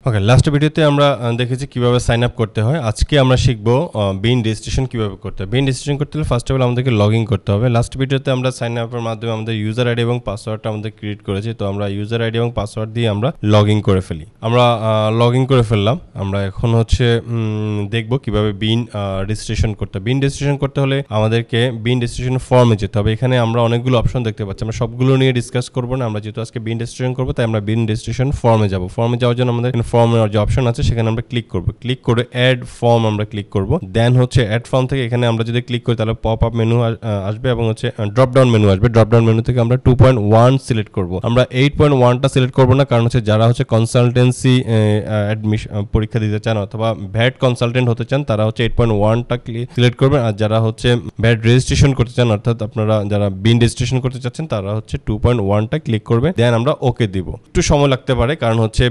ওকে, last ভিডিওতে আমরা দেখেছি কিভাবে সাইন আপ করতে হয়। আজকে আমরা শিখবো বিন রেজিস্ট্রেশন কিভাবে করতে হয়। বিন রেজিস্ট্রেশন করতে হলে ফার্স্ট অফ অল আমাদেরকে লগ ইন করতে হবে। লাস্ট ভিডিওতে আমরা সাইন আপের মাধ্যমে আমাদের ইউজার আইডি এবং পাসওয়ার্ডটা আমাদের ক্রিয়েট করেছি। তো আমরা ইউজার আইডি এবং পাসওয়ার্ড দিয়ে আমরা লগ ইন করে ফেলি। আমরা লগ ইন করে ফেললাম। আমরা এখন হচ্ছে দেখবো কিভাবে বিন রেজিস্ট্রেশন করতে হয়। বিন রেজিস্ট্রেশন করতে হলে আমাদেরকে বিন রেজিস্ট্রেশন ফর্মে যেতে হবে। এখানে আমরা অনেকগুলো অপশন দেখতে পাচ্ছি। আমরা সবগুলো নিয়ে ডিসকাস করবো না। আমরা যেহেতু আজকে বিন রেজিস্ট্রেশন করবো, তাই আমরা বিন রেজিস্ট্রেশন ফর্মে যাবো। ফর্মে যাওয়ার জন্য আমাদের ফর্মের যে অপশন আছে সেখানে আমরা ক্লিক করব। ক্লিক করে অ্যাড ফর্ম আমরা ক্লিক করব। দেন হচ্ছে অ্যাড ফর্ম থেকে এখানে আমরা যদি ক্লিক করি তাহলে পপ আপ মেনু আসবে এবং হচ্ছে ড্রপ ডাউন মেনু আসবে। ড্রপ ডাউন মেনু থেকে আমরা 2.1 সিলেক্ট করব। আমরা 8.1টা সিলেক্ট করব না, কারণ হচ্ছে যারা হচ্ছে কনসালটেন্সি অ্যাডমিশন পরীক্ষা দিতে চান অথবা ভ্যাট কনসালটেন্ট হতে চান তারা হচ্ছে 8.1টা সিলেক্ট করবেন। আর যারা হচ্ছে ভ্যাট রেজিস্ট্রেশন করতে চান অর্থাৎ আপনারা যারা বিন রেজিস্ট্রেশন করতে চাচ্ছেন তারা হচ্ছে 2.1টা ক্লিক করবে। দেন আমরা ওকে দিব। একটু সময় লাগতে পারে কারণ হচ্ছে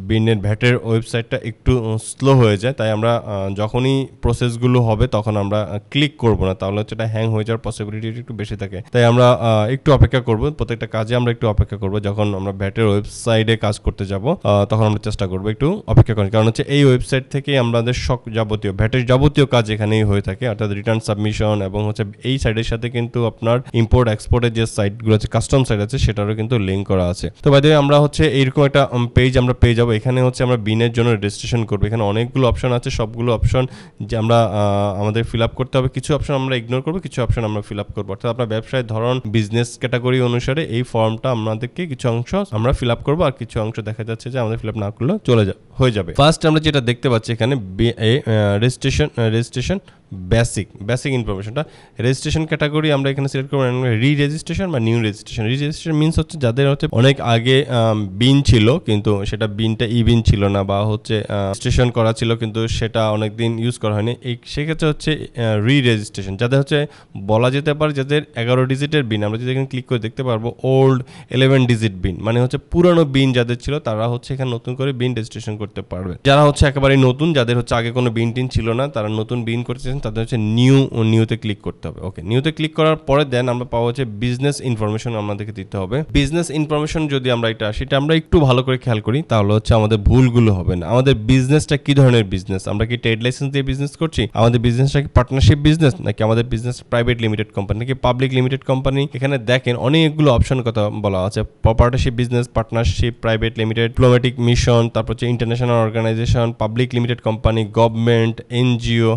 বিনের ভ্যাটের ওয়েবসাইটটা একটু স্লো হয়ে যায়, তাই আমরা যখনই প্রসেসগুলো হবে তখন আমরা ক্লিক করব না, তাহলে হচ্ছে এটা হ্যাং হয়ে যাওয়ার পসিবিলিটি একটু বেশি থাকে। তাই আমরা একটু অপেক্ষা করব। প্রত্যেকটা কাজে আমরা একটু অপেক্ষা করব। যখন আমরা ভ্যাটের ওয়েবসাইটে কাজ করতে যাব তখন আমরা চেষ্টা করব একটু অপেক্ষা করার, কারণ হচ্ছে এই ওয়েবসাইট থেকে আমাদের যাবতীয় ভ্যাটের যাবতীয় কাজ এখানেই হয়ে থাকে, অর্থাৎ রিটার্ন সাবমিশন এবং হচ্ছে এই সাইটের সাথে কিন্তু আপনার ইম্পোর্ট এক্সপোর্টের যে সাইটগুলো আছে, কাস্টম সাইট আছে, সেটারও কিন্তু লিঙ্ক করা আছে। তো বাই দ্য ওয়ে আমরা হচ্ছে এইরকম একটা পেজ আমরা পেয়ে যাবো। এখানে হচ্ছে আমরা বিনের জন্য রেজিস্ট্রেশন করবো। এখানে অনেকগুলো অপশন আছে, সবগুলো অপশন যে আমরা আমাদের ফিল আপ করতে হবে। কিছু অপশন আমরা ইগনোর করবো, কিছু অপশন আমরা ফিল আপ করবো। অর্থাৎ আপনার ব্যবসায় ধরন বিজনেস ক্যাটাগরি অনুসারে এই ফর্মটা আমাদেরকে কিছু অংশ আমরা ফিল আপ করবো, আর কিছু অংশ দেখা যাচ্ছে যে আমাদের ফিল আপ না করলেও হয়ে যাবে। ফার্স্ট আমরা যেটা দেখতে পাচ্ছি এখানে রেজিস্ট্রেশন বেসিক ইনফরমেশনটা রেজিস্ট্রেশন ক্যাটাগরি আমরা এখানে সিলেক্ট করবো রি রেজিস্ট্রেশন বা নিউ রেজিস্ট্রেশন। রি রেজিস্ট্রেশন মিনস হচ্ছে যাদের হচ্ছে অনেক আগে বিন ছিল কিন্তু সেটা বিনটা ই বিন ছিল না, বা হচ্ছে রেজিস্ট্রেশন করা ছিল কিন্তু সেটা অনেকদিন ইউজ করা হয়নি। এই সেক্ষেত্রে হচ্ছে রি রেজিস্ট্রেশন। যাদের হচ্ছে বলা যেতে পারে যাদের 11 ডিজিটের বিন, আমরা যদি এখানে ক্লিক করে দেখতে পারবো ওল্ড 11 ডিজিট বিন, মানে হচ্ছে পুরানো বিন যাদের ছিল তারা হচ্ছে এখানে নতুন করে বিন রেজিস্ট্রেশন করতে পারবে। যারা হচ্ছে একেবারে নতুন, যাদের হচ্ছে আগে কোনো বিন টিন ছিল না, তারা নতুন বিন করতে চান, তাদের হচ্ছে নিউতে ক্লিক করতে হবে। ওকে, নিউতে ক্লিক করার পরে দেন আমরা পাবো হচ্ছে বিজনেস ইনফরমেশন আমাদেরকে দিতে হবে। বিজনেস ইনফরমেশন যদি আমরা সেটা আমরা একটু ভালো করে খেয়াল করি তাহলে হচ্ছে আমাদের ভুলগুলো হবে না। আমাদের বিজনেসটা কি ধরনের বিজনেস, আমরা কি ট্রেড লাইসেন্স দিয়ে বিজনেস করছি, আমাদের বিজনেসটা কি পার্টনারশিপ বিজনেস, নাকি আমাদের বিজনেস প্রাইভেট লিমিটেড কোম্পানি, নাকি পাবলিক লিমিটেড কোম্পানি। এখানে দেখেন অনেকগুলো অপশনের কথা বলা আছে, partnership business, partnership, private limited, diplomatic mission, তারপর হচ্ছে international organisation, public limited company, government, NGO,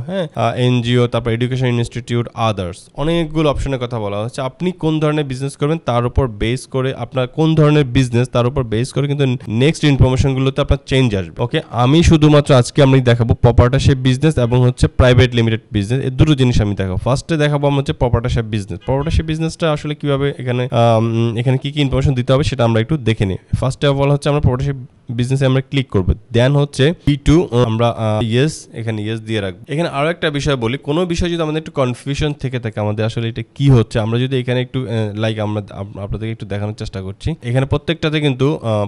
NGO, তারপর এডুকেশন ইনস্টিটিউট, আদার্স। অনেকগুলো অপশনের কথা বলা হচ্ছে। আপনি কোন ধরনের বিজনেস করবেন তার উপর বেস করে, আপনার কোন ধরনের বিজনেস তার উপর বেস করে কিন্তু নেক্সট ইনফরমেশনগুলোতে আপনার চেঞ্জ আসবে। ওকে, আমি শুধুমাত্র আজকে আমি দেখাবো পার্টনারশিপ বিজনেস এবং হচ্ছে প্রাইভেট লিমিটেড বিজনেস, এই দুটো জিনিস আমি দেখাবো। ফার্স্টে দেখাবো আমরা হচ্ছে পার্টনারশিপ বিজনেস। পার্টনারশিপ বিজনেসটা আসলে কিভাবে এখানে কি ইনফরমেশন দিতে হবে সেটা আমরা একটু দেখে নিই। ফার্স্টে অফ অল হচ্ছে আমরা পার্টনারশিপ বিজনেসে আমরা ক্লিক করব। দেন হচ্ছে B2 আমরা এখানে ইয়েস দিয়ে রাখবো। এখানে আরো একটা বিষয় বলি, কোনো বিষয় যদি আমাদের একটু কনফিউশন থেকে থাকে আমাদের আসলে এটা কি হচ্ছে, আমরা যদি এখানে একটু আমরা আপনাদেরকে একটু দেখানোর চেষ্টা করছি। এখানে প্রত্যেকটাতে কিন্তু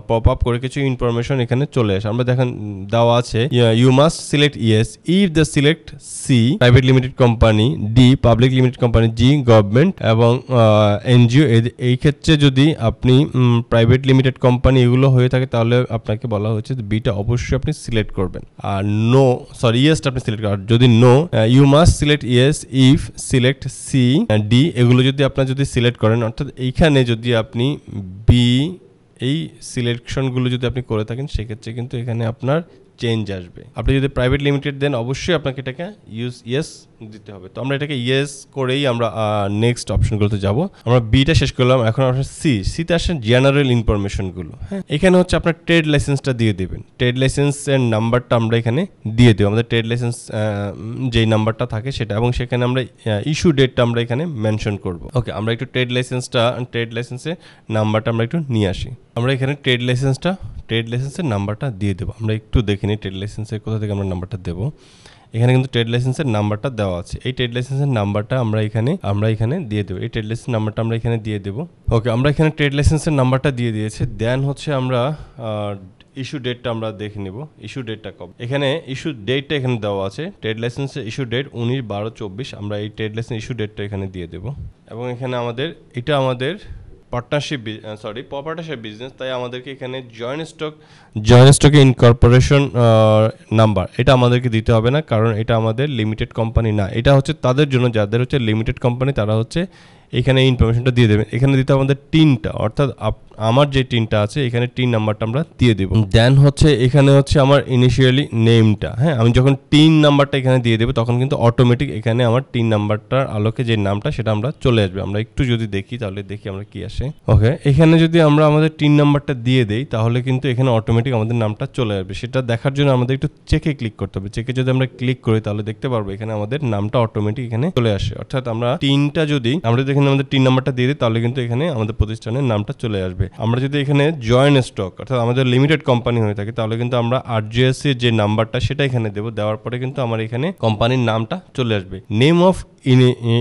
পপ আপ করে কিছু ইনফরমেশন এখানে চলে আসে। আমরা দেখেন দেওয়া আছে you must select yes if the select C private limited company, D public limited company, G government এবং এনজিও। এই ক্ষেত্রে যদি আপনি প্রাইভেট লিমিটেড কোম্পানি এগুলো হয়ে থাকে তাহলে আপনাকে বলা হয়েছে বিটা অবশ্যই আপনি সিলেক্ট করবেন, আর ইয়েসটা আপনি সিলেক্ট করবেন। যদি no you must select yes if select C D, এগুলো যদি আপনার যদি সিলেক্ট করেন, অর্থাৎ এইখানে যদি আপনি বি এই সিলেকশনগুলো যদি আপনি করে থাকেন সেক্ষেত্রে কিন্তু এখানে আপনার চেঞ্জ আসবে। আপনি যদি প্রাইভেট লিমিটেড দেন অবশ্যই আপনাকে এটাকে ইয়েস দিতে হবে। তো আমরা এটাকে ইয়েস করেই আমরা নেক্সট অপশনগুলোতে যাব। আমরা বিটা শেষ করলাম, এখন আপনার সিতে আসেন জেনারেল ইনফরমেশনগুলো। হ্যাঁ, এখানে হচ্ছে আপনার ট্রেড লাইসেন্সটা দিয়ে দেবেন। ট্রেড লাইসেন্সের নাম্বারটা আমরা এখানে দিয়ে দেবো, আমাদের ট্রেড লাইসেন্স যেই নাম্বারটা থাকে সেটা, এবং সেখানে আমরা ইস্যু ডেটটা আমরা এখানে মেনশন করব। ওকে, আমরা একটু ট্রেড লাইসেন্সের নাম্বারটা আমরা একটু নিয়ে আসি। আমরা এখানে ট্রেড লাইসেন্সের নাম্বারটা দিয়ে দেবো। আমরা একটু দেখে নিই ট্রেড লাইসেন্সের কোথা থেকে আমরা নাম্বারটা দেবো। এখানে কিন্তু ট্রেড লাইসেন্সের নাম্বারটা দেওয়া আছে। এই ট্রেড লাইসেন্সের নাম্বারটা আমরা এখানে দিয়ে দেবো। এই ট্রেড লাইসেন্স নাম্বারটা আমরা এখানে দিয়ে দেবো। ওকে, আমরা এখানে ট্রেড লাইসেন্সের নাম্বারটা দিয়ে দিয়েছি। দেন হচ্ছে আমরা ইস্যু ডেটটা আমরা দেখে নেব। ইস্যু ডেটটা কবে, এখানে ইস্যু ডেটটা এখানে দেওয়া আছে। ট্রেড লাইসেন্সের ইস্যু ডেট 19/12/24। আমরা এই ট্রেড লাইসেন্স ইস্যু ডেটটা এখানে দিয়ে দেবো এবং এখানে আমাদের পার্টনারশিপ বিজনেস, তাই আমাদেরকে এখানে জয়েন্ট স্টকে ইনকর্পোরেশন নাম্বার এটা আমাদেরকে দিতে হবে না, কারণ এটা আমাদের লিমিটেড কোম্পানি না। এটা হচ্ছে তাদের জন্য যাদের হচ্ছে লিমিটেড কোম্পানি, তারা হচ্ছে এখানে ইনফরমেশনটা দিয়ে দেবেন। এখানে দিতে হবে আমাদের টিনটা, অর্থাৎ আমার যে টিনটা আছে এখানে টিন নাম্বারটা আমরা দিয়ে দেবো। দেন হচ্ছে এখানে হচ্ছে আমার ইনিশিয়ালি নেমটা, হ্যাঁ আমি যখন টিন নাম্বারটা এখানে দিয়ে দেবো তখন কিন্তু অটোমেটিক এখানে আমার টিন নাম্বারটার আলোকে যে নামটা সেটা আমরা চলে আসবে। আমরা একটু যদি দেখি তাহলে দেখি আমরা কি আসে। ওকে, এখানে যদি আমরা আমাদের টিন নাম্বারটা দিয়ে দেই তাহলে কিন্তু এখানে অটোমেটিক আমাদের নামটা চলে আসবে। সেটা দেখার জন্য আমাদের একটু চেকে ক্লিক করতে হবে। চেকে যদি আমরা ক্লিক করি তাহলে দেখতে পারবো এখানে আমাদের নামটা অটোমেটিক এখানে চলে আসে। অর্থাৎ আমরা টিনটা যদি এখানে আমাদের টিন নাম্বারটা দিয়ে দিই তাহলে কিন্তু এখানে আমাদের প্রতিষ্ঠানের নামটা চলে আসবে। আমরা যদি এখানে জয়েন্ট স্টক অর্থাৎ আমাদের লিমিটেড কোম্পানি হয়ে থাকে তাহলে কিন্তু আমরা আরজিএসসি যে নাম্বারটা সেটা এখানে দেবো। দেওয়ার পরে কিন্তু আমার এখানে কোম্পানির নামটা চলে আসবে। নেম অফ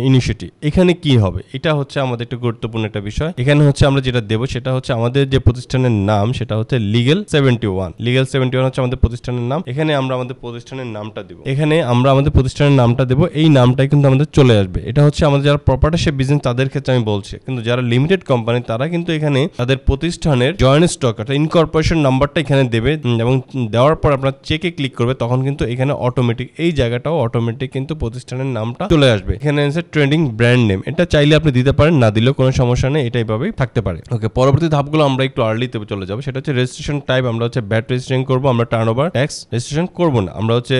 ইনিশিয়েটিভ এখানে কি হবে, এটা হচ্ছে আমাদের একটু গুরুত্বপূর্ণ একটা বিষয়। এখানে হচ্ছে আমরা যেটা দেবো সেটা হচ্ছে আমাদের যে প্রতিষ্ঠানের নাম সেটা হচ্ছে লিগ্যাল 71 হচ্ছে আমাদের প্রতিষ্ঠানের নাম। এখানে আমরা আমাদের প্রতিষ্ঠানের নামটা দেবো। এখানে আমরা আমাদের প্রতিষ্ঠানের নামটা দেবো, এই নামটাই কিন্তু আমাদের চলে আসবে। এটা হচ্ছে আমাদের যারা পার্টনারশিপ বিজনেস তাদের ক্ষেত্রে আমি বলছি, কিন্তু যারা লিমিটেড কোম্পানি তারা কিন্তু এখানে তাদের প্রতিষ্ঠানের জয়েন্ট স্টক অর্থাৎ ইনকর্পোরেশন নাম্বারটা এখানে দেবে এবং দেওয়ার পর আপনার চেকে ক্লিক করবে তখন কিন্তু এখানে অটোমেটিক এই জায়গাটাও অটোমেটিক কিন্তু প্রতিষ্ঠানের নামটা চলে আসবে। এখানে আছে ট্রেডিং ব্র্যান্ড নেম, এটা চাইলে আপনি দিতে পারেন, না দিলেও কোনো সমস্যা নেই, এটা এইভাবেই থাকতে পারে। ওকে, পরবর্তী ধাপগুলো আমরা একটু আর্লিতে চলে যাবো। সেটা হচ্ছে রেজিস্ট্রেশন টাইপ, আমরা হচ্ছে ব্যাট রেজিস্ট্রেশন করবো, আমরা টার্নওভার ট্যাক্স রেজিস্ট্রেশন করবো না। আমরা হচ্ছে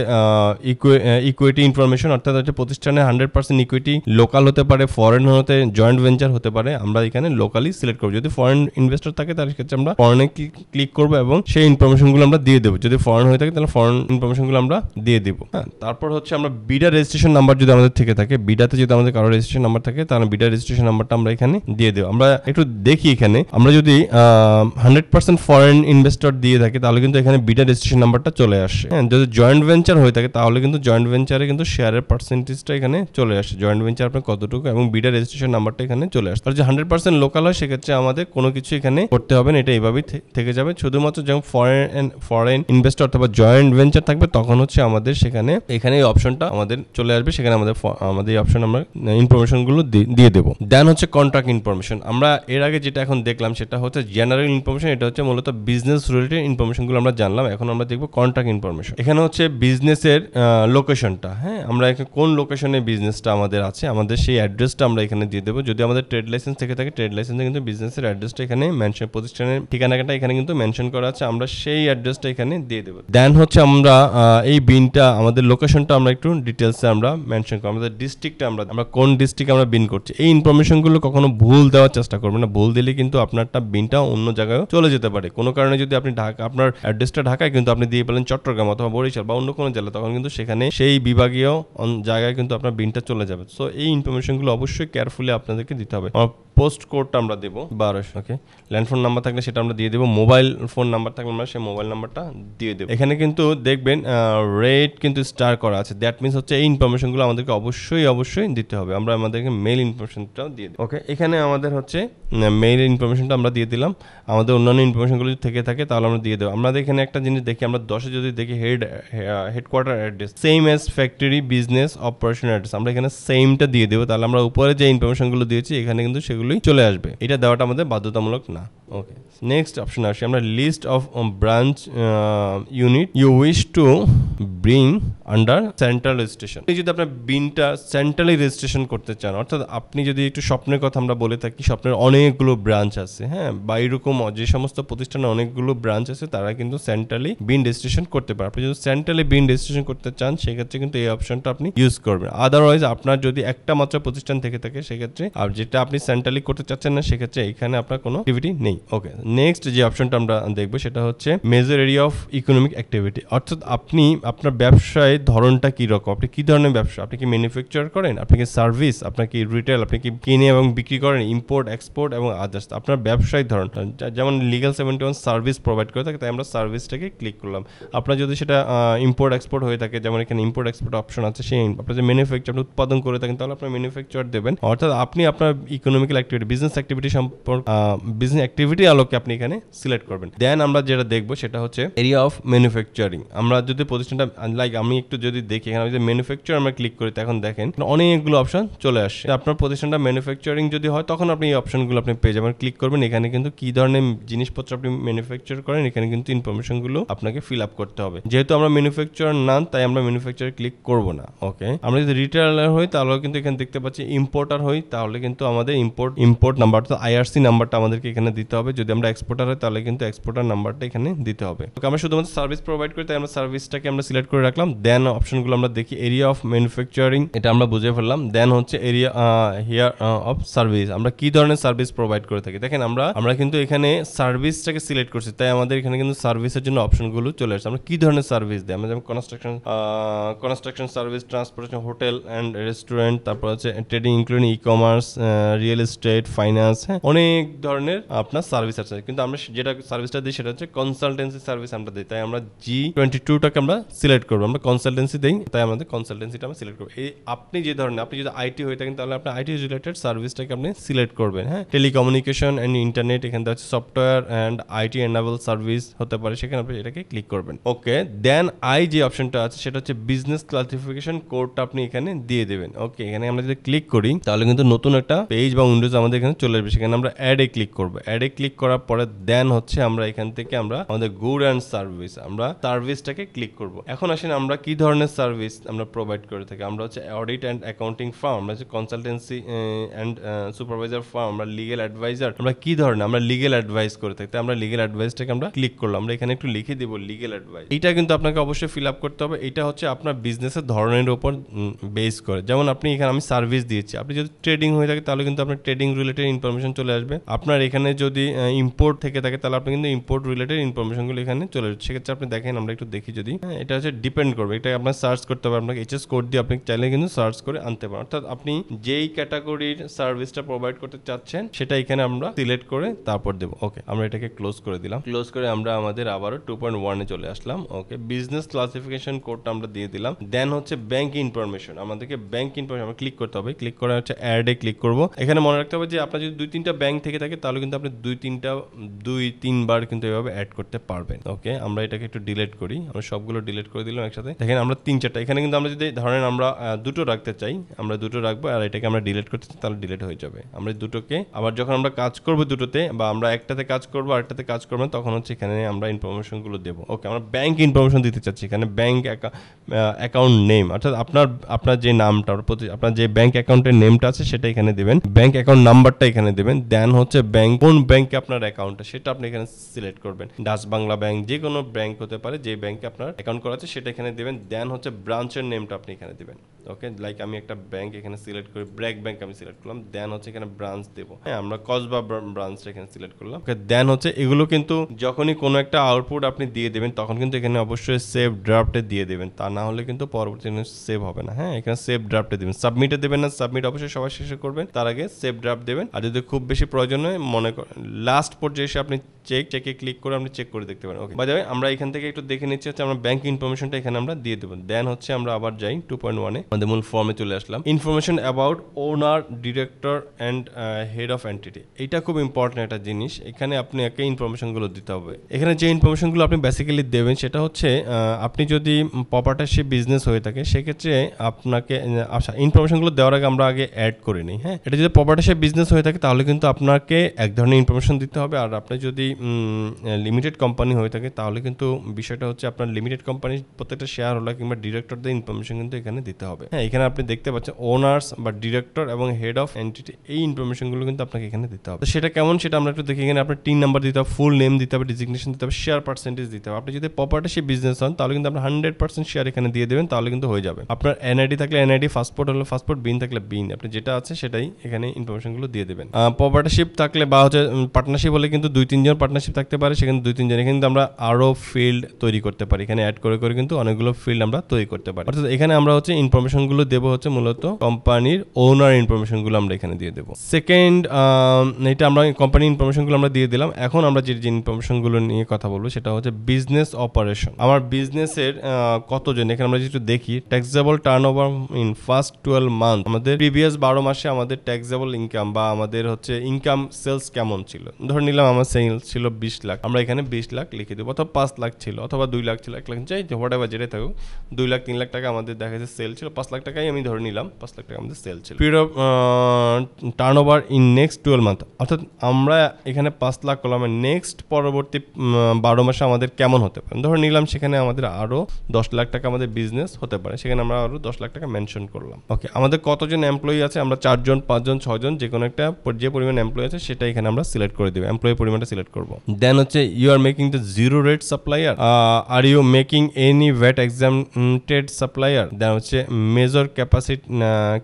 ইকুইটি ইনফরমেশন অর্থাৎ হচ্ছে প্রতিষ্ঠানে 100% ইকুইটি লোকাল হতে পারে, ফরেন হতে জয়েন্ট ভেঞ্চার হতে পারে, আমরা এখানে লোকালি সিলেক্ট করবো। যদি ফরেন ইনভেস্টর থাকে তার ক্ষেত্রে আমরা ফরেনে ক্লিক করবো এবং সেই ইনফরমেশনগুলো আমরা দিয়ে দেবো। যদি ফরেন হয়ে থাকে তাহলে ফরেন ইনফরমেশনগুলো আমরা দিয়ে দেবো। হ্যাঁ, তারপর হচ্ছে আমরা বিডা রেজিস্ট্রেশন নাম্বার যদি আমাদের থেকে থাকে, বিডাতে যদি আমাদের কারো রেজিস্ট্রেশন নাম্বার থাকে তাহলে বিডা রেজিস্ট্রেশন নাম্বারটা আমরা এখানে দিয়ে দেবো। আমরা একটু দেখি এখানে আমরা যদি 100% ফরেন ইনভেস্টর দিয়ে থাকে তাহলে কিন্তু এখানে বিডা রেজিস্ট্রেশন নাম্বারটা চলে আসে। হ্যাঁ, যদি জয়েন্ট ভেঞ্চার হয়ে থাকে তাহলে কিন্তু জয়েন্ট ভেঞ্চারে কিন্তু শেয়ারের পার্সেন্টেজটা এখানে চলে আসে, জয়েন্ট ভেঞ্চার আপনার কতটুকু এবং বিডা রেজিস্ট্রেশন নাম্বারটা এখানে চলে আসে। আর যে 100% লোকাল হয় সেক্ষেত্রে আমাদের কোনো কিছু এখানে করতে হবে না, এটা এইভাবেই থেকে যাবে। শুধুমাত্র যখন ফরেন ইনভেস্টর অথবা জয়েন্ট ভেঞ্চার থাকবে তখন হচ্ছে আমাদের এখানে এই অপশনটা আমাদের চলে আসবে। সেখানে আমাদের এই অপশন আমরা ইনফরমেশনগুলো দিয়ে দেবো। দেন হচ্ছে কন্ট্রাক্ট ইনফরমেশন। আমরা এর আগে যেটা এখন দেখলাম সেটা হচ্ছে জেনারেল ইনফরমেশন, এটা হচ্ছে মূলত বিজনেস রিলেটেড ইনফরমেশনগুলো আমরা জানলাম। এখন আমরা দেখবো কন্ট্রাক্ট ইনফরমেশন। এখানে হচ্ছে বিজনেসের লোকেশনটা, হ্যাঁ আমরা কোন লোকেশনে বিজনেসটা আমাদের আছে আমাদের সেই অ্যাড্রেসটা আমরা এখানে দিয়ে দেবো। যদি আমাদের ট্রেড লাইসেন্স থেকে থাকে ট্রেড লাইসেন্সে কিন্তু বিজনেসের অ্যাড্রেসটা এখানে মেনশন, প্রতিষ্ঠানের ঠিকানাটা এখানে কিন্তু মেনশন করা আছে, আমরা সেই অ্যাড্রেসটা এখানে দিয়ে দেবো। দেন হচ্ছে আমরা এই বিনটা আমাদের লোকেশনটা আমরা একটু ডিটেলসে আমরা মেনশন করব, আমাদের ডিস্ট্রিক্টটা আমরা কোন ডিস্ট্রিক্টে আমরা বিন করছি। এই ইনফরমেশনগুলো কখনো ভুল দেওয়ার চেষ্টা করবেন না, ভুল দিলে কিন্তু আপনারটা বিনটা অন্য জায়গায় চলে যেতে পারে। কোনো কারণে যদি আপনি আপনার অ্যাড্রেসটা ঢাকায় কিন্তু আপনি দিয়ে পেলেন চট্টগ্রাম অথবা বরিশাল বা অন্য কোনো জেলা, তখন কিন্তু সেখানে সেই বিভাগীয় জায়গায় কিন্তু আপনার বিনটা চলে যাবে। সো এই ইনফরমেশনগুলো অবশ্যই কেয়ারফুলি আপনাদেরকে দিতে হবে। পোস্ট কোডটা আমরা দেবো 1200। ওকে, ল্যান্ডফোন নাম্বার থাকলে সেটা আমরা দিয়ে দেবো, মোবাইল ফোন নাম্বার থাকলে আমরা সেই মোবাইল নাম্বারটা দিয়ে দেবো। এখানে কিন্তু দেখবেন রেট কিন্তু স্টার করা আছে, দ্যাট মিনস হচ্ছে এই ইনফরমেশনগুলো আমাদেরকে অবশ্যই দিতে হবে। আমরা আমাদেরকে মেইল ইনফরমেশনটাও দিয়ে দিই। ওকে, এখানে আমাদের হচ্ছে মেইল ইনফরমেশনটা আমরা দিয়ে দিলাম। আমাদের অন্যান্য ইনফরমেশনগুলো যদি থেকে থাকে তাহলে আমরা দিয়ে দেবো। আমরা এখানে একটা জিনিস দেখি, আমরা 10-এ যদি দেখি headquarter address same as factory business operation address, আমরা এখানে সেমটা দিয়ে দেবো। তাহলে আমরা উপরে যে ইনফরমেশনগুলো দিয়েছি এখানে কিন্তু সেগুলোই চলে আসবে, এটা দেওয়াটা আমাদের বাধ্যতামূলক না। ওকে, নেক্সট অপশন আসি আমরা, list of branch unit you wish to bring under central registration. যদি আপনার বিনটা সেন্ট্রালি রেজিস্ট্রেশন করতে চান, অর্থাৎ আপনি যদি একটু স্বপ্নের কথা আমরা বলে থাকি, স্বপ্নের অনেকগুলো ব্রাঞ্চ আছে, হ্যাঁ, বা এরকম যে সমস্ত প্রতিষ্ঠানে অনেকগুলো ব্রাঞ্চ আছে তারা কিন্তু সেন্ট্রালি বিন রেজিস্ট্রেশন করতে পারে। আপনি যদি সেন্ট্রালি বিন রেজিস্ট্রেশন করতে চান সেক্ষেত্রে কিন্তু এই অপশনটা আপনি ইউজ করবেন। আদারওয়াইজ আপনার যদি একটা মাত্র প্রতিষ্ঠান থেকে থাকে সেক্ষেত্রে, আর যেটা আপনি সেন্ট্রালি করতে চাচ্ছেন না সেক্ষেত্রে এখানে আপনার কোনো অ্যাক্টিভিটি নেই। ওকে, নেক্সট যে অপশনটা আমরা দেখবো সেটা হচ্ছে major area of economic activity, অর্থাৎ আপনি আপনার ব্যবসায় ধরনটা কি রকম, আপনি কি ধরনের ব্যবসা, আপনি কি ম্যানুফ্যাকচার করেন, আপনি কি সার্ভিস, আপনার কি রিটেল, আপনি কি কিনে এবং বিক্রি করেন, ইম্পোর্ট এক্সপোর্ট এবং আদার্স, আপনার ব্যবসায়িক ধরন। যেমন লিগ্যাল 71 সার্ভিস প্রোভাইড করে থাকে তাই আমরা সার্ভিসটাকে ক্লিক করলাম। আপনার যদি সেটা ইম্পোর্ট এক্সপোর্ট হয়ে থাকে, যেমন এখানে ইম্পোর্ট এক্সপোর্ট অপশন আছে, সেই আপনার যে ম্যানুফ্যাকচার উৎপাদন করে থাকেন তাহলে আপনার ম্যানুফ্যাকচার দেবেন। অর্থাৎ আপনি আপনার ইকোনমিক্যাল অ্যাক্টিভিটি বিজনেস অ্যাক্টিভিটি আলোকে আপনি এখানে সিলেক্ট করবেন। দেন আমরা যেটা দেখবো সেটা হচ্ছে এরিয়া অফ ম্যানুফ্যাকচারিং। আমরা যদি প্রতিষ্ঠানটা লাইক আমি একটু যদি দেখি এখানে যদি ম্যানুফ্যাকচার আমরা ক্লিক করি তখন দেখেন অনেকগুলো অপশন চলে আসছে। আপনার প্রতিষ্ঠানটা ম্যানুফ্যাকচারিং যদি হয় তখন আপনি এই অপশনগুলো আপনি পেয়ে যাবেন, ক্লিক করবেন। এখানে কিন্তু কি ধরনের জিনিসপত্র আপনি ম্যানুফ্যাকচার করেন এখানে কিন্তু ইনফরমেশনগুলো আপনাকে ফিল আপ করতে হবে। যেহেতু আমরা ম্যানুফ্যাকচার না তাই আমরা ম্যানুফ্যাকচার ক্লিক করব না। ওকে, আমরা যদি রিটেলার হই তাহলে কিন্তু এখানে দেখতে পাচ্ছি ইম্পোর্টার হই তাহলে কিন্তু আমাদের ইম্পোর্ট নাম্বারটা আইআরসি নাম্বারটা আমাদেরকে এখানে দিতে হবে। যদি আমরা এক্সপোর্টার হই তাহলে কিন্তু এক্সপোর্টার নাম্বারটা এখানে দিতে হবে। ওকে, আমরা শুধুমাত্র সার্ভিস প্রোভাইড করি তাই আমরা সার্ভিসটাকে আমরা সিলেক্ট করে রাখলাম। দেন অপশনগুলো আমরা দেখি এরিয়া অফ ম্যানুফ্যাকচারিং, এটা আমরা বুঝে ফেললাম। দেন হচ্ছে এরিয়া হিয়ার অফ সার্ভিস, আমরা কি ধরনের সার্ভিস প্রোভাইড করে থাকি। দেখেন আমরা কিন্তু এখানে সার্ভিসটাকে সিলেক্ট করছি তাই আমাদের এখানে কিন্তু সার্ভিসের জন্য অপশনগুলো চলে আসছে। আমরা কি ধরনের সার্ভিস দিই, আমরা যেমন construction service, transportation, hotel and restaurant, তারপর হচ্ছে trading including e commerce, real estate, finance, হ্যাঁ অনেক ধরনের আপনার সার্ভিস আছে। কিন্তু আমরা যেটা সার্ভিসটা দিই সেটা হচ্ছে কনসালটেন্সি সার্ভিস আমরা দিই, তাই আমরা G22টাকে আমরা সিলেক্ট করবো। আমরা কনসালটেন্সি দিই তাই আমাদের কনসালটেন্সিটা আমরা সিলেক্ট করবো। এই আপনি যে ধরনের, আপনি যদি আইটি হয়ে থাকেন তাহলে আপনি আইটি রিলেটেড সার্ভিসটাকে আপনি সিলেক্ট করবেন। হ্যাঁ, টেলিকমিউনিকেশন অ্যান্ড ইন্টারনেট, এখানে হচ্ছে software and IT enable service হতে পারে, সেখানে আপনি এটাকে ক্লিক করবেন। ওকে, দেন যে অপশনটা আছে সেটা হচ্ছে বিজনেস ক্লাসিফিকেশন কোডটা আপনি এখানে দিয়ে দেবেন। ওকে, এখানে আমরা যদি ক্লিক করি তাহলে কিন্তু নতুন একটা পেজ বা উইন্ডোজ আমাদের এখানে চলে আসবে। সেখানে আমরা অ্যাডে ক্লিক করবো। অ্যাডে ক্লিক করার পরে দেন হচ্ছে আমরা এখান থেকে আমরা আমাদের গুড অ্যান্ড সার্ভিস, আমরা সার্ভিসটাকে ক্লিক করব। এখন আসেন আমরা কি ধরনের সার্ভিস আমরা প্রোভাইড করে থাকি। আমরা হচ্ছে অডিট অ্যান্ড অ্যাকাউন্টিং ফার্ম, আমরা হচ্ছে কনসালটেন্সি অ্যান্ড সুপারভাইজার ফার্ম, আমরা লিগেল অ্যাডভাইজার, আমরা কি ধরনের আমরা লিগেল অ্যাডভাইস করে থাকি। আমরা লিগেল অ্যাডভাইসটাকে আমরা ক্লিক করলাম। আমরা এখানে একটু লিখে দিব লিগেল অ্যাডভাইস। এটা কিন্তু আপনাকে অবশ্যই ফিল আপ করতে হবে। এটা হচ্ছে আপনার বিজনেসের ধরনের উপর বেস করে। যেমন আপনি এখানে আমি সার্ভিস দিয়েছি, আপনি যদি ট্রেডিং হয়ে থাকে তাহলে কিন্তু আপনার ট্রেডিং রিলেটেড ইনফরমেশন চলে আসবে। আপনার এখানে যদি ইম্পোর্ট থেকে থাকে তাহলে আপনি কিন্তু ইম্পোর্ট রিলেটেড ইনফরমেশনগুলো এখানে চলে আসবে। সেক্ষেত্রে আপনি দেখেন আমরা একটু দেখি যদি, এটা হচ্ছে ডিপেন্ড করবে, এটা আপনার সার্চ করতে হবে। আপনাকে এইচএস কোড দিয়ে আপনি চাইলে কিন্তু সার্চ করে আনতে পারেন। অর্থাৎ আপনি যেই ক্যাটাগরির সার্ভিসটা প্রোভাইড করতে চাচ্ছেন সেটা এখানে আমরা সিলেক্ট করে তারপর দেবো। ওকে, আমরা এটাকে ক্লোজ করে দিলাম। ক্লোজ করে আমরা আমাদের আবারও 2.1-এ চলে আসলাম। ওকে, বিজনেস ক্লাসিফিকেশন কোডটা আমরা দিয়ে দিলাম। দেন হচ্ছে ব্যাংক ইনফরমেশন, আমাদেরকে ব্যাংক ইনফরমেশন আমরা ক্লিক করতে হবে। ক্লিক করে হচ্ছে অ্যাডে ক্লিক করব। এখানে মনে রাখতে হবে যে আপনার যদি 2-3টা ব্যাংক থেকে থাকে তাহলে কিন্তু আপনি 2-3বার কিন্তু এভাবে অ্যাড করতে পারবেন। ওকে, আমরা এটাকে একটু ডিলিট করি। আমরা সবগুলো ডিলিট করে দিলাম একসাথে। দেখেন আমরা 3-4টা, এখানে কিন্তু আমরা যদি ধরেন আমরা দুটো রাখতে চাই আমরা দুটো রাখবো, আর এটাকে আমরা ডিলিট করতে চাই তাহলে ডিলিট হয়ে যাবে। আমরা দুটোকে আবার যখন আমরা কাজ করবো দুটোতে, বা আমরা একটাতে কাজ করবো আরেকটাতে কাজ করবো না, তখন হচ্ছে এখানে আমরা ইনফরমেশনগুলো দেবো। ওকে, আমরা ব্যাংক ইনফরমেশন দিতে চাচ্ছি। এখানে ব্যাংক অ্যাকাউন্ট নেম, অর্থাৎ আপনার যে নামটা, আপনার যে ব্যাংক অ্যাকাউন্টের নেমটা আছে সেটা এখানে দেবেন। ব্যাংক অ্যাকাউন্ট নাম্বারটা এখানে দেবেন। দেন হচ্ছে কোন ব্যাংকে আপনার অ্যাকাউন্টটা সেটা আপনি এখানে সিলেক্ট করবেন। ডাচ বাংলা ব্যাংক, যে কোনো ব্যাংক হতে পারে, যে ব্যাংকে আপনার অ্যাকাউন্ট করা আছে সেটা এখানে দেবেন। দেন হচ্ছে ব্রাঞ্চের নেমটা আপনি এখানে দেবেন। ওকে, লাইক আমি একটা ব্যাংক এখানে সিলেক্ট করি, ব্র্যাক ব্যাংক আমি সিলেক্ট করলাম। দেন হচ্ছে এখানে ব্রাঞ্চ দেবো। হ্যাঁ, আমরা কসবা ব্রাঞ্চটা এখানে সিলেক্ট করলাম। ওকে, দেন হচ্ছে এগুলো কিন্তু যখনই কোনো একটা আউটপুট আপনি দিয়ে দেবেন তখন কিন্তু এখানে অবশ্যই সেভ ড্রাফটে দিয়ে দেবেন, তা না হলে কিন্তু পরবর্তী সেভ হবে না। হ্যাঁ, এখানে সেভ ড্রাফটে দেবেন, সাবমিটে দেবেন না। সাবমিট অবশ্যই সবার শেষে করবেন, তার আগে সেভ ড্রাফট দেবেন। আর যদি খুব বেশি প্রয়োজন হয় মনে করেন লাস্ট পর্যায়ে এসে আপনি চেকে ক্লিক করে আপনি চেক করে দেখতে পারেন। ওকে, বাই দ্য ওয়ে আমরা এখান থেকে একটু দেখে নিচ্ছি হচ্ছে আমরা ব্যাংক ইনফরমেশনটা এখানে আমরা দিয়ে দেবো। দেন হচ্ছে আমরা আবার যাই 2.1-এ, আমাদের মূল ফর্মে চলে আসলাম। Information about owner, director and head of entity, এটা খুব ইম্পর্টেন্ট একটা জিনিস। এখানে আপনি একে ইনফরমেশনগুলো দিতে হবে। এখানে যে ইনফরমেশনগুলো আপনি বেসিক্যালি দেবেন সেটা হচ্ছে আপনি যদি প্রপার্টনারশিপ বিজনেস হয়ে থাকে সেক্ষেত্রে আপনাকে ইনফরমেশনগুলো দেওয়ার আগে আমরা আগে অ্যাড করে নিই। হ্যাঁ, এটা যদি প্রপার্টনারশিপ বিজনেস হয়ে থাকে তাহলে কিন্তু আপনাকে এক ধরনের ইনফরমেশন দিতে হবে। আর আপনি যদি লিমিটেড কোম্পানি হয়ে থাকে তাহলে কিন্তু বিষয়টা হচ্ছে আপনার লিমিটেড কোম্পানির প্রত্যেকটা শেয়ার হোল্ডার কিংবা ডিরেক্টরদের ইনফরমেশন কিন্তু এখানে দিতে হবে। হ্যাঁ, এখানে আপনি দেখতে পাচ্ছেন ওনার্স বা ডিরেক্টর এবং হেড অফ এন্টিটি, এই ইনফরমেশনগুলো কিন্তু আপনাকে এখানে দিতে হবে। সেটা কেমন সেটা আমরা একটু দেখি। এখানে আপনার টিন নাম্বার দিতে হবে, ফুল নেম দিতে হবে, ডিজিগনেশন দিতে হবে, শেয়ার পার্সেন্টেজ দিতে হবে। আপনি যদি প্রপার্টনারশিপ বিজনেস হন তাহলে কিন্তু আপনার 100% শেয়ার এখানে দিয়ে দেবেন, তাহলে কিন্তু হয়ে যাবে। আপনার এনআইডি থাকলে এনআইডি, পাসপোর্ট হলে পাসপোর্ট, বিন থাকলে বিন, আপনি যেটা আছে সেটাই এখানে ইনফরমেশনগুলো দিয়ে দেবেন। প্রপার্টনারশিপ থাকলে বা হচ্ছে পার্টনারশিপ হলে কিন্তু 2-3 জন পার্টনারশিপ থাকতে পারে, সেখানে 2-3 জন। এখানে কিন্তু আমরা আরো ফিল্ড তৈরি করতে পারি, এখানে অ্যাড করে করে কিন্তু অনেকগুলো ফিল্ড আমরা তৈরি করতে পারি। অর্থাৎ এখানে আমরা হচ্ছে ইনফরমেশন ইনফরমেশনগুলো দেবো হচ্ছে মূলত কোম্পানির ওনার ইনফরমেশনগুলো আমরা এখানে দিয়ে দেবো। সেকেন্ড, এটা আমরা কোম্পানি ইনফরমেশনগুলো আমরা দিয়ে দিলাম। এখন আমরা যে ইনফরমেশনগুলো নিয়ে কথা বলবো সেটা হচ্ছে বিজনেস অপারেশন। আমার বিজনেসের কতজন, এখানে আমরা যেটা দেখি taxable turnover in first 12 month, আমাদের প্রিভিয়াস 12 মাসে আমাদের ট্যাক্সেবল ইনকাম বা আমাদের হচ্ছে ইনকাম সেলস কেমন ছিল। ধরে নিলাম আমার সেলস ছিল 20 লাখ, আমরা এখানে 20 লাখ লিখে দেবো, অথবা 5 লাখ ছিল, অথবা 2 লাখ ছিল, 1 লাখ, যাই হোয়াট এভার যেটাই থাকুক, 2 লাখ 3 লাখ টাকা আমাদের দেখা যাচ্ছে সেল ছিল, 5 লাখ টাকাই আমি ধরে নিলাম 5 লাখ টাকা আমাদের সেল ছিল। Period of turnover in next 12 month, অর্থাৎ আমরা এখানে 5 লাখ করলাম, নেক্সট পরবর্তী 12 মাসে আমাদের কেমন হতে পারে। ধরে নিলাম সেখানে আমাদের আরো 10 লাখ টাকা আমাদের বিজনেস হতে পারে, সেখানে আমরা আরো 10 লাখ টাকা মেনশন করলাম। ওকে, আমাদের কতজন এমপ্লয়ি আছে, আমরা 4 জন 5 জন 6 জন, যে কোনো একটা যে পরিমাণ এমপ্লয়ি আছে সেটা এখানে আমরা সিলেক্ট করে দেবো, এমপ্লয়ি পরিমাণটা সিলেক্ট করব। দেন হচ্ছে you are making the zero rate supplier, are you making any VAT exempted supplier. Then হচ্ছে মেজর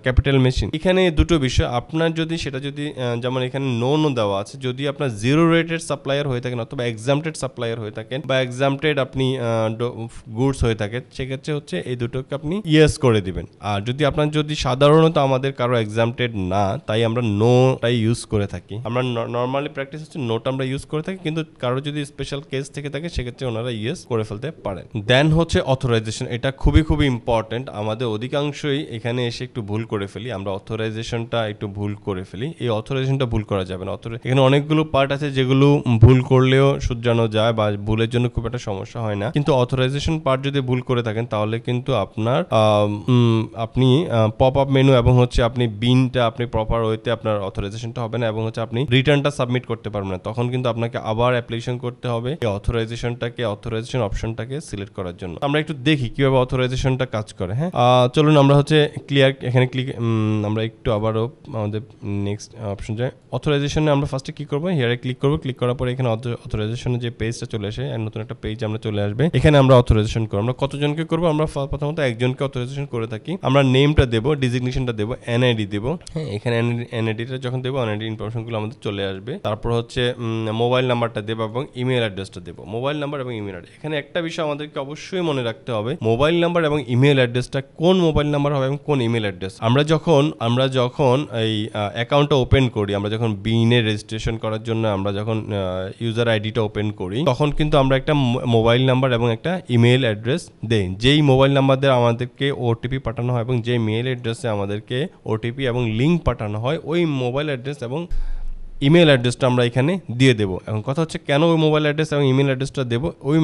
ক্যাপিটাল মেশিন। এখানে দুটো বিষয়, আপনার যদি সেটা যদি যেমন এখানে নো দেওয়া আছে, যদি আপনার জিরো রেটেড সাপ্লায়ার হয়ে থাকেন অথবা এক্সামটেড সাপ্লায়ার হয়ে থাকেন বা এক্সামটেড আপনি গুডস হয়ে থাকে, সেক্ষেত্রে হচ্ছে এই দুটোকে আপনি ইয়েস করে দিবেন। আর যদি আপনার যদি সাধারণত আমাদের কারো এক্সামটেড না, তাই আমরা নোটাই ইউজ করে থাকি। আমরা নর্মালি প্র্যাকটিস হচ্ছে নোট আমরা ইউজ করে থাকি, কিন্তু কারো যদি স্পেশাল কেস থেকে থাকে সেক্ষেত্রে ওনারা ইয়েস করে ফেলতে পারেন। দেন হচ্ছে অথরাইজেশন, এটা খুবই ইম্পর্টেন্ট। আমাদের অধিকাংশই এখানে এসে একটু ভুল করে ফেলি, আমরা অথরাইজেশনটা একটু ভুল করে ফেলি। এই অথরাইজেশনটা ভুল করা যাবে না। এখানে অনেকগুলো পার্ট আছে যেগুলো ভুল করলেও শুধরানো যায় বা ভুলের জন্য খুব একটা সমস্যা হয় না, কিন্তু অথরাইজেশন পার্ট যদি ভুল করে থাকেন তাহলে কিন্তু আপনার আপনি পপ আপ মেনু এবং হচ্ছে আপনি বিনটা আপনি প্রপার ওয়েতে আপনার অথরাইজেশনটা হবে না এবং হচ্ছে আপনি রিটার্নটা সাবমিট করতে পারবেন না। তখন কিন্তু আপনাকে আবার অ্যাপ্লিকেশন করতে হবে এই অথরাইজেশন অপশনটাকে সিলেক্ট করার জন্য। আমরা একটু দেখি কিভাবে অথরাইজেশনটা কাজ করে। হ্যাঁ, চলুন আমরা হচ্ছে ক্লিয়ার এখানে আমরা একটু আবারও আমাদের নেক্সট অপশন যায়। অথরাইজেশনে আমরা ফার্স্টে কি করবো, হিয়ারে ক্লিক করবো। ক্লিক করার পরে এখানে অথরাইজেশনের যে পেজটা চলে আসে, নতুন একটা পেজ আমরা চলে আসবে। এখানে আমরা অথরাইজেশন করবো। আমরা কতজনকে করবো, আমরা প্রথমত একজনকে অথরাইজেশন করে থাকি। আমরা নেমটা দেবো, ডিজিগনেশনটা দেবো, এনআইডি দেবো। হ্যাঁ, এখানে এনআইডিটা যখন দেবো, এনআইডি ইনফরমেশনগুলো আমাদের চলে আসবে। তারপর হচ্ছে মোবাইল নাম্বারটা দেবো এবং ইমেল অ্যাড্রেসটা দেবো। মোবাইল নাম্বার এবং ইমেল অ্যাড্রেস, এখানে একটা বিষয় আমাদেরকে অবশ্যই মনে রাখতে হবে, মোবাইল নাম্বার এবং ইমেল অ্যাড্রেসটা কোন মোবাইল নাম্বার হবে এবং কোন ইমেল অ্যাড্রেস। আমরা যখন এই অ্যাকাউন্টটা ওপেন করি, আমরা যখন বিনে রেজিস্ট্রেশন করার জন্য আমরা যখন ইউজার আইডিটা ওপেন করি, তখন কিন্তু আমরা একটা মোবাইল নাম্বার এবং একটা ইমেল অ্যাড্রেস দেই। যেই মোবাইল নাম্বার দিয়ে আমাদেরকে ওটিপি পাঠানো হয় এবং যেই মেল অ্যাড্রেসে আমাদেরকে ওটিপি এবং লিঙ্ক পাঠানো হয়, ওই মোবাইল অ্যাড্রেস এবং ইমেল অ্যাড্রেসটা আমরা এখানে দিয়ে দেবো। এখন কথা হচ্ছে কেন ওই মোবাইল অ্যাড্রেস এবং ইমেল অ্যাড্রেসটা দেবো। ওই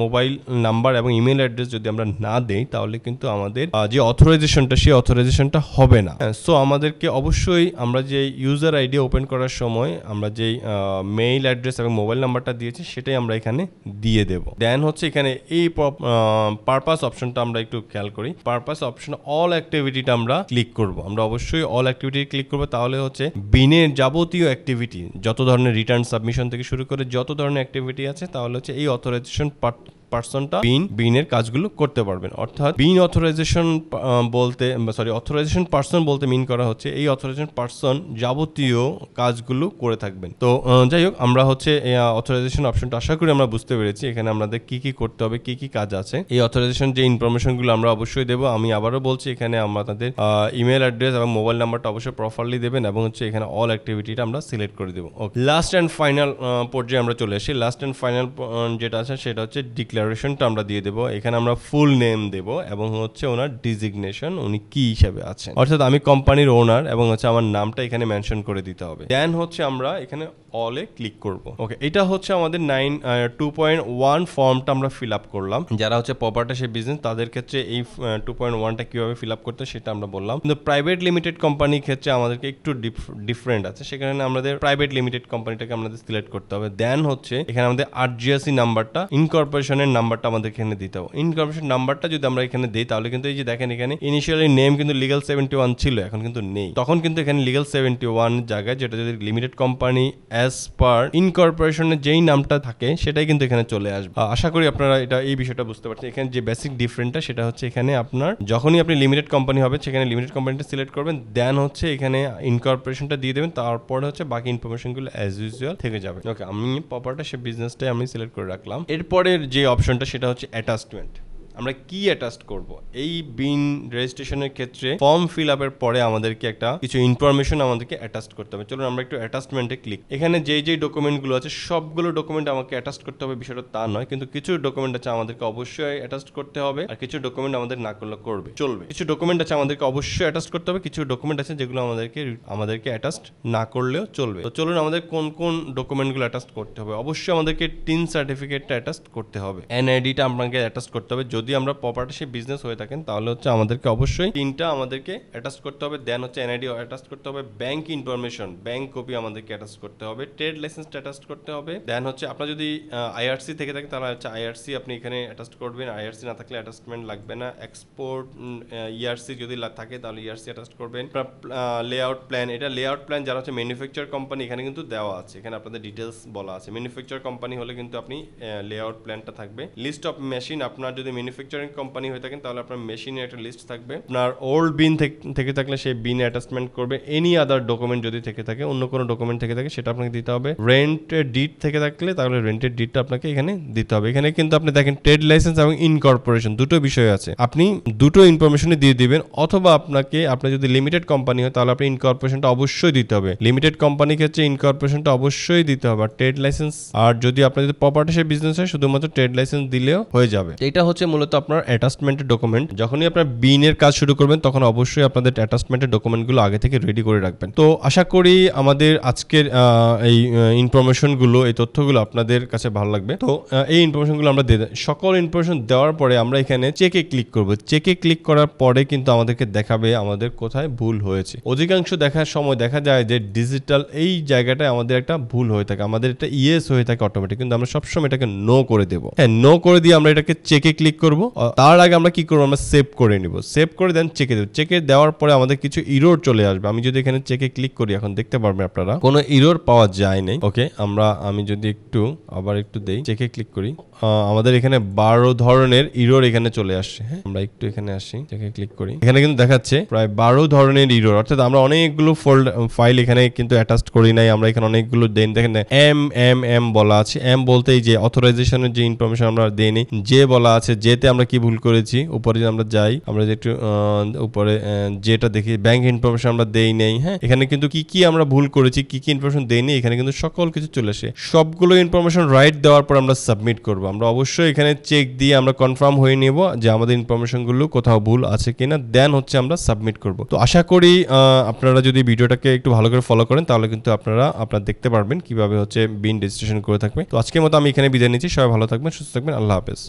মোবাইল নাম্বার এবং ইমেল অ্যাড্রেস যদি আমরা না দেই তাহলে কিন্তু আমাদের যে অথরাইজেশনটা সেই অথরাইজেশনটা হবে না। সো আমাদেরকে অবশ্যই আমরা যে ইউজার আইডি ওপেন করার সময় আমরা যেই মেইল অ্যাড্রেস এবং মোবাইল নাম্বারটা দিয়েছি সেটাই আমরা এখানে দিয়ে দেবো। দেন হচ্ছে এখানে এই পারপাস অপশনটা আমরা একটু খেয়াল করি। পারপাস অপশন অল অ্যাক্টিভিটিটা আমরা ক্লিক করব। আমরা অবশ্যই অল অ্যাক্টিভিটি ক্লিক করবো, তাহলে হচ্ছে বিনের যাবতীয় অ্যাক্টিভিটি, যত ধরনের রিটার্ন সাবমিশন থেকে শুরু করে যত ধরনের অ্যাক্টিভিটি আছে, তাহলে হচ্ছে এই অথরাইজেশন পার্সনটা বিনের কাজগুলো করতে পারবেন। অর্থাৎ বিন অথরাইজেশন অথরাইজেশন পার্সন বলতে মিন করা হচ্ছে এই অথরাইজেশন পার্সন যাবতীয় কাজগুলো করে থাকবেন। তো যাই হোক, আমরা হচ্ছে অথরাইজেশন অপশনটা আশা করি আমরা বুঝতে পেরেছি। এখানে আমাদের কি কি করতে হবে, কি কি কাজ আছে। এই অথরাইজেশন যে ইনফরমেশনগুলো আমরা অবশ্যই দেবো। আমি আবারও বলছি, এখানে আমরা তাদের ইমেল অ্যাড্রেস এবং মোবাইল নাম্বারটা অবশ্যই প্রপারলি দেবেন এবং হচ্ছে এখানে অল অ্যাক্টিভিটিটা আমরা সিলেক্ট করে দেবো। ওকে, লাস্ট অ্যান্ড ফাইনাল পর্যায়ে আমরা চলে আসি। লাস্ট অ্যান্ড ফাইনাল যেটা আছে সেটা হচ্ছে ডিক্লারেশনটা আমরা দিয়ে দেবো। এখানে আমরা ফুল নেম দেবো এবং হচ্ছে ওনার ডিজিগনেশন, উনি কি হিসাবে আছেন, অর্থাৎ আমি কোম্পানির ওনার এবং হচ্ছে আমার নামটা এখানে মেনশন করে দিতে হবে। দেন হচ্ছে আমরা এখানে অলে ক্লিক করব। ওকে, এটা হচ্ছে আমাদের 2.1 ফর্মটা আমরা ফিল আপ করলাম। যারা হচ্ছে প্রপার্টারশিপ বিজনেস তাদের ক্ষেত্রে এই 2.1টা কিভাবে ফিল আপ করতে সেটা আমরা বললাম। কিন্তু প্রাইভেট লিমিটেড কোম্পানির ক্ষেত্রে আমাদেরকে একটু ডিফারেন্ট আছে, সেখানে আমাদের প্রাইভেট লিমিটেড কোম্পানিটাকে আমাদের সিলেক্ট করতে হবে। দেন হচ্ছে এখানে আমাদের আরজিএসি নাম্বারটা, ইনকর্পোরেশনের নাম্বারটা আমাদের এখানে দিতে হবে। ইনকর্পোরেশন নাম্বারটা যদি আমরা এখানে দিই তাহলে কিন্তু এই যে দেখেন এখানে ইনিশিয়ালি নেম কিন্তু লিগ্যাল 71 ছিল, এখন কিন্তু নেই। তখন কিন্তু এখানে লিগ্যাল 71 জায়গায় যেটা যদি লিমিটেড কোম্পানি অ্যাজ পার ইনকর্পোরেশনের যেই নামটা থাকে সেটাই কিন্তু এখানে চলে আসবে। আশা করি আপনারা এই বিষয়টা বুঝতে পারছেন। এখানে যে বেসিক ডিফারেন্টটা সেটা হচ্ছে এখানে আপনার যখনই আপনি লিমিটেড কোম্পানি হবে সেখানে লিমিটেড কোম্পানিটা সিলেক্ট করবেন, দেন হচ্ছে এখানে ইনকর্পোরেশনটা দিয়ে দেবেন, তারপর হচ্ছে বাকি ইনফরমেশনগুলো অ্যাজ ইউজুয়াল থেকে যাবে। ওকে, আমি প্রপার্টারশিপ বিজনেসটাই আমি সিলেক্ট করে রাখলাম। এরপরের যে অপশনটা সেটা হচ্ছে অ্যাটাচমেন্ট। আমরা কি অ্যাটাচ করব। এই বিন রেজিস্ট্রেশনের ক্ষেত্রে ফর্ম ফিল আপের পরে আমাদেরকে একটা কিছু ইনফরমেশন আমাদেরকে অ্যাটাচ করতে হবে। চলুন আমরা একটু অ্যাটাচমেন্টে ক্লিক। এখানে যেই ডকুমেন্টগুলো আছে সবগুলো ডকুমেন্ট আমাকে অ্যাটাচ করতে হবে বিষয়টা তা নয়, কিন্তু কিছু ডকুমেন্ট আছে আমাদেরকে অবশ্যই অ্যাটাচ করতে হবে, আর কিছু ডকুমেন্ট আমাদের না করলে চলবে। কিছু ডকুমেন্ট আছে আমাদেরকে অবশ্যই অ্যাটাচ করতে হবে, কিছু ডকুমেন্ট আছে যেগুলো আমাদেরকে অ্যাটাচ না করলেও চলবে। তো চলুন আমাদের কোন কোন ডকুমেন্টগুলো অ্যাটাচ করতে হবে। অবশ্যই আমাদেরকে টিন সার্টিফিকেটটা অ্যাটাচ করতে হবে, এনআইডিটা আপনাকে অ্যাটাচ করতে হবে। যদি আমরা প্রপার্টিশিপ বিজনেস হয়ে থাকেন তাহলে হচ্ছে আমাদেরকে অবশ্যই টিনটা আমাদেরকে অ্যাটাচ করতে হবে, দেন হচ্ছে এনআইডি অ্যাটাচ করতে হবে, ব্যাংক ইনফরমেশন ব্যাংক কপি আমাদেরকে অ্যাটাচ করতে হবে, ট্রেড লাইসেন্সটা অ্যাটাচ করতে হবে, দেন হচ্ছে আপনার যদি আইআরসি থেকে থাকে তাহলে হচ্ছে আইআরসি আপনি এখানে অ্যাটাচ করবেন, আইআরসি না থাকলে অ্যাটাচমেন্ট লাগবে না। এক্সপোর্ট ইআরসি যদি থাকে তাহলে ইআরসি অ্যাটাচ করবেন। লেআউট প্ল্যান, এটা লেআউট প্ল্যান যারা হচ্ছে ম্যানুফ্যাকচার কোম্পানি এখানে কিন্তু দেওয়া আছে, এখানে আপনাদের ডিটেলস বলা আছে। ম্যানুফ্যাকচার কোম্পানি হলে কিন্তু আপনি লেআউট প্ল্যানটা থাকবে। লিস্ট অফ মেশিন, আপনার যদি ম্যানুফ্যাকচারিং কোম্পানি হয়ে থাকেন তাহলে আপনার মেশিনের একটা লিস্ট থাকবে। আপনার ওল্ড বিন থেকে থাকলে সেই বিন অ্যাটাচমেন্ট করবে। এনি আদার ডকুমেন্ট যদি থেকে থাকে, অন্য কোনো ডকুমেন্ট থেকে থাকে সেটা আপনাকে দিতে হবে। রেন্টের ডিড থেকে থাকলে তাহলে রেন্টের ডিডটা আপনাকে এখানে দিতে হবে। এখানে কিন্তু আপনি দেখেন ট্রেড লাইসেন্স এবং ইনকর্পোরেশন দুটো বিষয় আছে, আপনি দুটো ইনফরমেশনই দিয়ে দিবেন। অথবা আপনার যদি লিমিটেড কোম্পানি হয় তাহলে আপনি ইনকর্পোরেশনটা অবশ্যই দিতে হবে। লিমিটেড কোম্পানির ক্ষেত্রে ইনকর্পোরেশনটা অবশ্যই দিতে হবে, আর ট্রেড লাইসেন্স। আর যদি আপনার যদি প্রপার্টিশিপ বিজনেস হয় শুধুমাত্র ট্রেড লাইসেন্স দিলেও হয়ে যাবে। এটা হচ্ছে মূলত আপনার অ্যাটাচমেন্টের ডকুমেন্ট। যখনই আপনার বিনের কাজ শুরু করবেন তখন অবশ্যই আপনাদের অ্যাটাচমেন্টের ডকুমেন্টগুলো আগে থেকে রেডি করে রাখবেন। তো আশা করি আমাদের আজকের এই ইনফরমেশনগুলো, এই তথ্যগুলো আপনাদের কাছে ভালো লাগবে। তো এই ইনফরমেশনগুলো আমরা দিয়ে সকল ইনফরমেশন দেওয়ার পরে আমরা এখানে চেকে ক্লিক করব। চেকে ক্লিক করার পরে কিন্তু আমাদেরকে দেখাবে আমাদের কোথায় ভুল হয়েছে। অধিকাংশ দেখার সময় দেখা যায় যে ডিজিটাল এই জায়গাটায় আমাদের একটা ভুল হয়ে থাকে, আমাদের এটা ইয়েস হয়ে থাকে অটোমেটিক, কিন্তু আমরা সবসময় এটাকে নো করে দেবো। হ্যাঁ, নো করে দিয়ে আমরা এটাকে চেকে ক্লিক করব। তার আগে আমরা কি করবো, আমরা সেভ করে নিব। সেভ করে দেন চেকে দেবো। চেকে দেওয়ার পরে আমাদের কিছু ইরোর চলে আসবে। আমি যদি এখানে চেকে ক্লিক করি এখন দেখতে পারবেন আপনারা কোনো ইরোর পাওয়া যায় নাই। ওকে, আমি যদি আবার একটু দেই, চেকে ক্লিক করি, আমাদের এখানে 12 ধরনের ইরোর এখানে চলে আসছে। হ্যাঁ, আমরা একটু এখানে আসি, চেকে ক্লিক করি, এখানে কিন্তু দেখাচ্ছে প্রায় 12 ধরনের ইরোর, অর্থাৎ আমরা অনেকগুলো ফাইল এখানে কিন্তু অ্যাটাচ করি নাই। আমরা এখানে অনেকগুলো দেখেন এম বলা আছে। এম বলতে এই যে অথরাইজেশনের যে ইনফরমেশন আমরা দেইনি। যে বলা আছে, যেতে আমরা কি ভুল করেছি। উপরে যদি আমরা যাই, আমরা যে একটু উপরে যেটা দেখি ব্যাংক ইনফরমেশন আমরা দেই নেই। হ্যাঁ, এখানে কিন্তু কি আমরা ভুল করেছি, কি ইনফরমেশন দেইনি, এখানে কিন্তু সকল কিছু চলে আসে। সবগুলো ইনফরমেশন রাইট দেওয়ার পর আমরা সাবমিট করব। আমরা অবশ্যই এখানে চেক দিয়ে আমরা কনফার্ম হয়ে নেব যে আমাদের ইনফরমেশনগুলো কোথাও ভুল আছে কিনা, দেন হচ্ছে আমরা সাবমিট করব। তো আশা করি আপনারা যদি ভিডিওটাকে একটু ভালো করে ফলো করেন তাহলে কিন্তু আপনারা দেখতে পারবেন কিভাবে হচ্ছে বিন রেজিস্ট্রেশন করে থাকবে। তো আজকের মতো আমি এখানে বিদায় নিচ্ছি। সবাই ভালো থাকবেন, সুস্থ থাকবেন, আল্লাহ হাফেজ।